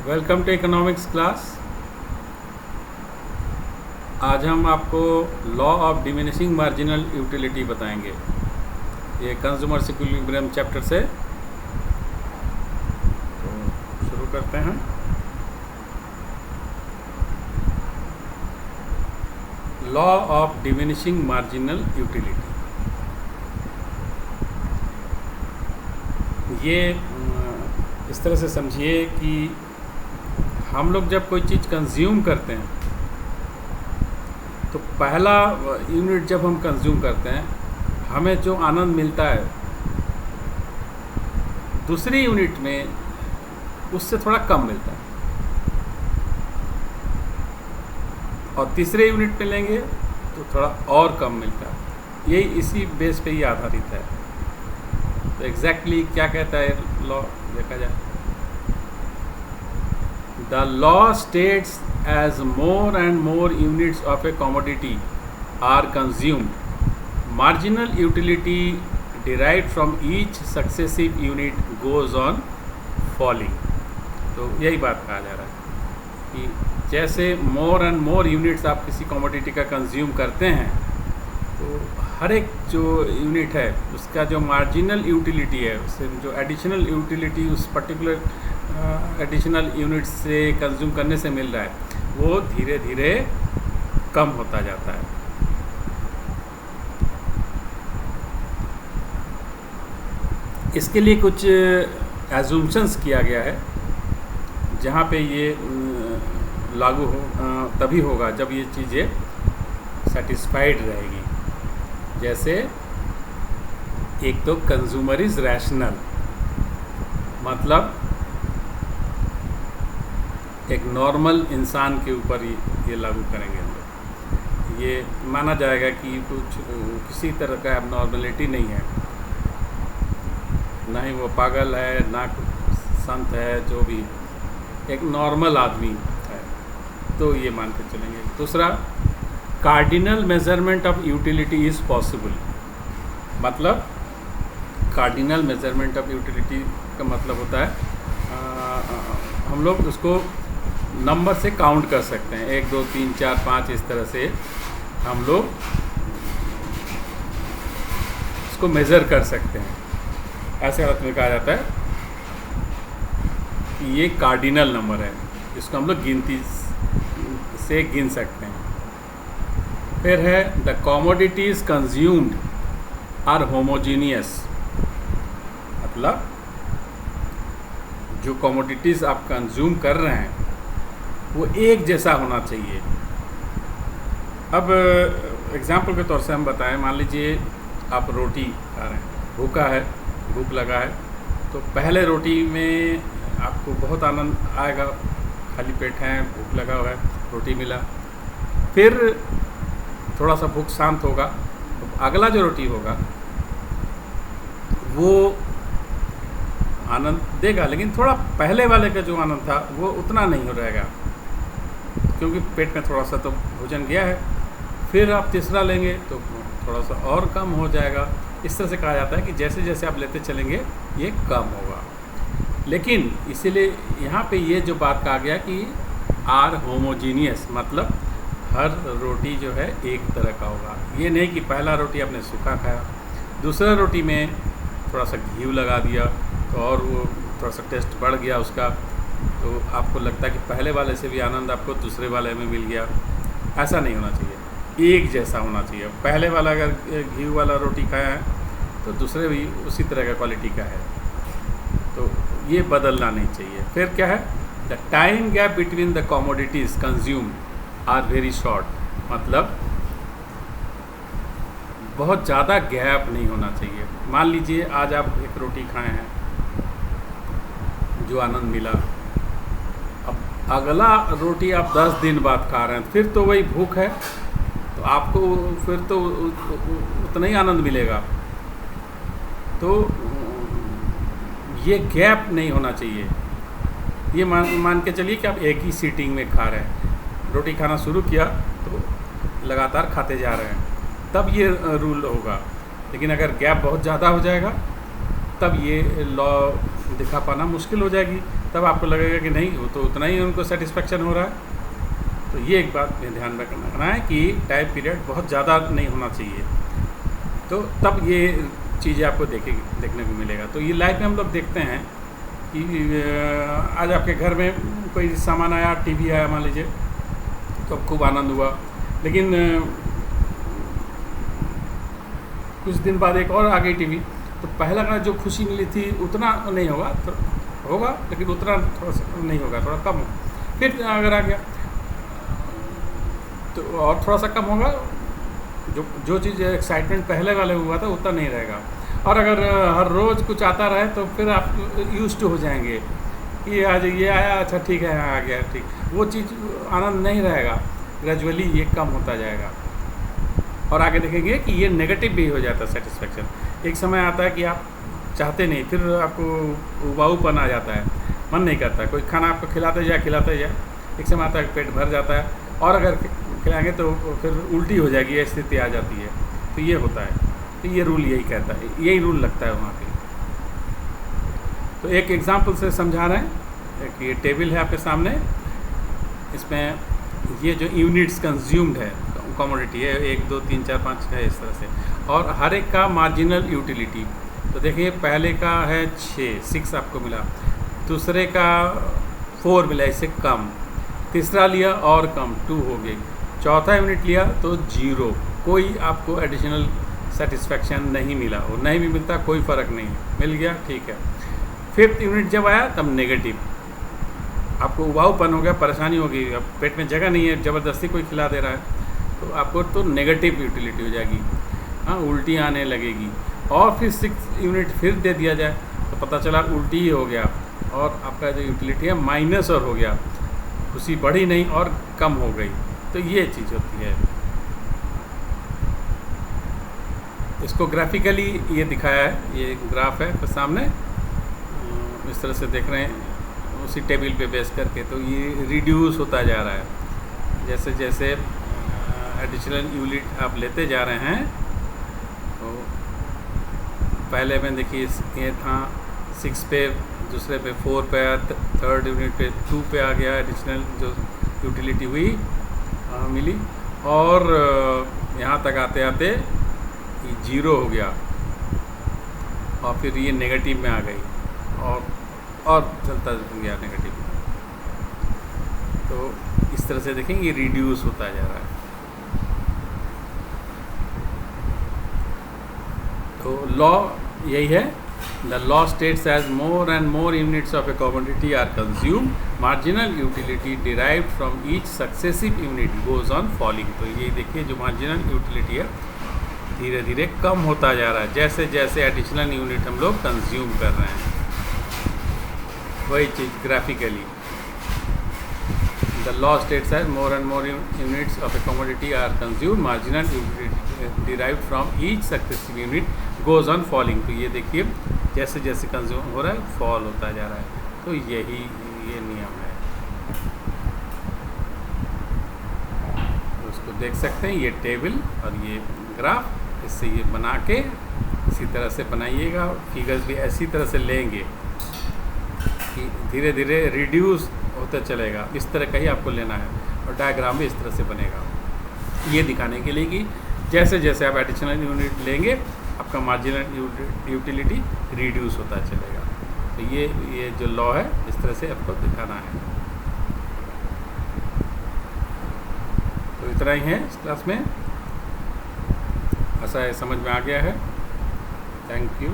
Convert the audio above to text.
Welcome to economics class. आज हम आपको law of diminishing marginal utility बताएंगे। ये कंज्यूमर इक्विलिब्रियम चैप्टर से तो शुरू करते हैं। Law of diminishing marginal utility, ये इस तरह से समझिए कि हम लोग जब कोई चीज़ कंज्यूम करते हैं तो पहला यूनिट जब हम कंज्यूम करते हैं हमें जो आनंद मिलता है दूसरी यूनिट में उससे थोड़ा कम मिलता है, और तीसरे यूनिट में लेंगे तो थोड़ा और कम मिलता है। यही इसी बेस पे ही आधारित है। तो एग्जैक्टली क्या कहता है लॉ, देखा जाए। The law states as more and more units of a commodity are consumed, marginal utility derived from each successive unit goes on falling। तो यही बात कहा जा रहा है कि जैसे more and more units आप किसी commodity का कंज्यूम करते हैं तो हर एक जो यूनिट है उसका जो मार्जिनल यूटिलिटी है, उससे जो एडिशनल यूटिलिटी उस पर्टिकुलर एडिशनल यूनिट से कंज्यूम करने से मिल रहा है वो धीरे धीरे कम होता जाता है। इसके लिए कुछ एजम्पशंस किया गया है जहाँ पे ये लागू हो तभी होगा जब ये चीज़ें सेटिस्फाइड रहेगी। जैसे एक तो कंज्यूमर इज़ रैशनल, मतलब एक नॉर्मल इंसान के ऊपर ये लागू करेंगे हम लोग। ये माना जाएगा कि कुछ किसी तरह का एबनॉर्मलिटी नहीं है, ना ही वो पागल है ना संत है, जो भी एक नॉर्मल आदमी है, तो ये मान के चलेंगे। दूसरा, cardinal measurement of utility is possible, मतलब कार्डिनल मेजरमेंट ऑफ यूटिलिटी का मतलब होता है हम लोग उसको नंबर से काउंट कर सकते हैं, 1 2 3 4 5 इस तरह से हम लोग इसको मेज़र कर सकते हैं। ऐसे अर्थ में कहा जाता है कि ये कार्डिनल नंबर है, इसको हम लोग गिनती से गिन सकते हैं। फिर है the commodities consumed are homogeneous, मतलब जो कमोडिटीज़ आप कंज्यूम कर रहे हैं वो एक जैसा होना चाहिए। अब एग्जाम्पल के तौर से हम बताएं, मान लीजिए आप रोटी खा रहे हैं, भूखा है, भूख लगा है, तो पहले रोटी में आपको बहुत आनंद आएगा, खाली पेट है, भूख लगा हुआ है, रोटी मिला। फिर थोड़ा सा भूख शांत होगा तो अगला जो रोटी होगा वो आनंद देगा, लेकिन थोड़ा पहले वाले का जो आनंद था वो उतना नहीं हो रहेगा, क्योंकि पेट में थोड़ा सा तो भोजन गया है। फिर आप तीसरा लेंगे तो थोड़ा सा और कम हो जाएगा। इस तरह से कहा जाता है कि जैसे जैसे आप लेते चलेंगे ये कम होगा। लेकिन इसीलिए यहाँ पे ये जो बात कहा गया कि आर होमोजीनियस, मतलब हर रोटी जो है एक तरह का होगा। ये नहीं कि पहला रोटी आपने सूखा खाया, दूसरा रोटी में थोड़ा सा घी लगा दिया तो और वो थोड़ा सा टेस्ट बढ़ गया उसका, तो आपको लगता है कि पहले वाले से भी आनंद आपको दूसरे वाले में मिल गया। ऐसा नहीं होना चाहिए, एक जैसा होना चाहिए। पहले वाला अगर घी वाला रोटी खाया है तो दूसरे भी उसी तरह का क्वालिटी का है, तो ये बदलना नहीं चाहिए। फिर क्या है, the time gap between the commodities consume are very short, मतलब बहुत ज़्यादा गैप नहीं होना चाहिए। मान लीजिए आज आप एक रोटी खाए हैं, जो आनंद मिला, अब अगला रोटी आप 10 दिन बाद खा रहे हैं, फिर तो वही भूख है, तो आपको फिर तो उतना ही आनंद मिलेगा। तो ये गैप नहीं होना चाहिए। ये मान के चलिए कि आप एक ही सीटिंग में खा रहे हैं, रोटी खाना शुरू किया तो लगातार खाते जा रहे हैं, तब ये रूल होगा। लेकिन अगर गैप बहुत ज़्यादा हो जाएगा तब ये लॉ दिखा पाना मुश्किल हो जाएगी। तब आपको लगेगा कि नहीं, वो तो उतना ही उनको सेटिस्फेक्शन हो रहा है। तो ये एक बात में ध्यान रखना है कि टाइम पीरियड बहुत ज़्यादा नहीं होना चाहिए, तो तब ये चीज़ें आपको देखने को मिलेगा। तो ये लाइफ में हम लोग देखते हैं कि आज आपके घर में कोई सामान आया, टीवी आया मान लीजिए, तो खूब आनंद हुआ, लेकिन कुछ दिन बाद एक और आ गई टीवी, तो पहला का जो खुशी मिली थी उतना नहीं होगा, तो होगा लेकिन उतना थोड़ा सा नहीं होगा, थोड़ा कम होगा। फिर अगर आ गया तो और थोड़ा सा कम होगा, जो चीज़ एक्साइटमेंट पहले वाले हुआ था उतना नहीं रहेगा। और अगर हर रोज़ कुछ आता रहे तो फिर आप यूज्ड हो जाएंगे कि आज ये आया, अच्छा ठीक है, आ गया, ठीक, वो चीज़ आनंद नहीं रहेगा, ग्रेजुअली ये कम होता जाएगा। और आगे देखेंगे कि ये नेगेटिव भी हो जाता है सेटिस्फेक्शन। एक समय आता है कि आप चाहते नहीं, फिर आपको उबाऊपन आ जाता है, मन नहीं करता, कोई खाना आपको खिलाते जाए। एक समय आता है पेट भर जाता है, और अगर खिलाएंगे तो फिर उल्टी हो जाएगी, ये स्थिति आ जाती है। तो ये होता है, तो ये रूल यही कहता है, यही रूल लगता है वहाँ पे। तो एक एग्जांपल से समझा रहे हैं कि ये टेबल है आपके सामने, इसमें ये जो यूनिट्स कंज्यूम्ड है, कमोडिटी है, 1 2 3 4 5 है, इस तरह से, और हर एक का मार्जिनल यूटिलिटी। तो देखिए पहले का है 6 आपको मिला, दूसरे का 4 मिला, इससे कम, तीसरा लिया और कम 2 हो गई, चौथा यूनिट लिया तो 0, कोई आपको एडिशनल सेटिस्फेक्शन नहीं मिला, और नहीं भी मिलता कोई फ़र्क नहीं, मिल गया ठीक है। फिफ्थ यूनिट जब आया तब नेगेटिव, आपको उबाऊपन हो गया, परेशानी होगी, अब पेट में जगह नहीं है, ज़बरदस्ती कोई खिला दे रहा है, तो आपको तो नेगेटिव यूटिलिटी हो जाएगी, हाँ, उल्टी आने लगेगी। और फिर 6 यूनिट फिर दे दिया जाए तो पता चला उल्टी ही हो गया, और आपका जो यूटिलिटी है माइनस और हो गया, खुशी बढ़ी नहीं और कम हो गई। तो ये चीज़ होती है। इसको ग्राफिकली ये दिखाया है, ये ग्राफ है तो सामने इस तरह से देख रहे हैं, उसी टेबल पे बेस करके। तो ये रिड्यूस होता जा रहा है, जैसे जैसे एडिशनल यूनिट आप लेते जा रहे हैं। तो पहले में देखिए ये था 6 पे, दूसरे पे 4 पे आया, थर्ड यूनिट पे 2 पे आ गया, एडिशनल जो यूटिलिटी हुई मिली, और यहाँ तक आते आते ये 0 हो गया, और फिर ये नेगेटिव में आ गई, और चलता गया नेगेटिव में। तो इस तरह से देखेंगे ये रिड्यूस होता जा रहा है। तो लॉ यही है, the law states as more and more units of a commodity are consumed, marginal utility derived from each successive unit goes on falling। तो ये देखिए जो marginal utility है धीरे धीरे कम होता जा रहा है, जैसे जैसे एडिशनल यूनिट हम लोग कंज्यूम कर रहे हैं। वही चीज़ graphically, the law states as more and more units of a commodity are consumed, marginal utility derived from each successive unit goes on falling। तो ये देखिए जैसे जैसे कंज्यूम हो रहा है फॉल होता जा रहा है। तो यही ये नियम है, तो उसको देख सकते हैं, ये टेबल और ये ग्राफ, इससे ये बना के इसी तरह से बनाइएगा। फिगर्स भी ऐसी तरह से लेंगे कि धीरे धीरे रिड्यूस होता चलेगा, इस तरह का ही आपको लेना है, और डायग्राम भी इस तरह से बनेगा, ये दिखाने के लिए कि जैसे जैसे आप एडिशनल यूनिट लेंगे आपका मार्जिनल यूटिलिटी रिड्यूस होता चलेगा। तो ये जो लॉ है इस तरह से आपको दिखाना है। तो इतना ही है इस क्लास में, ऐसा समझ में आ गया है। Thank you.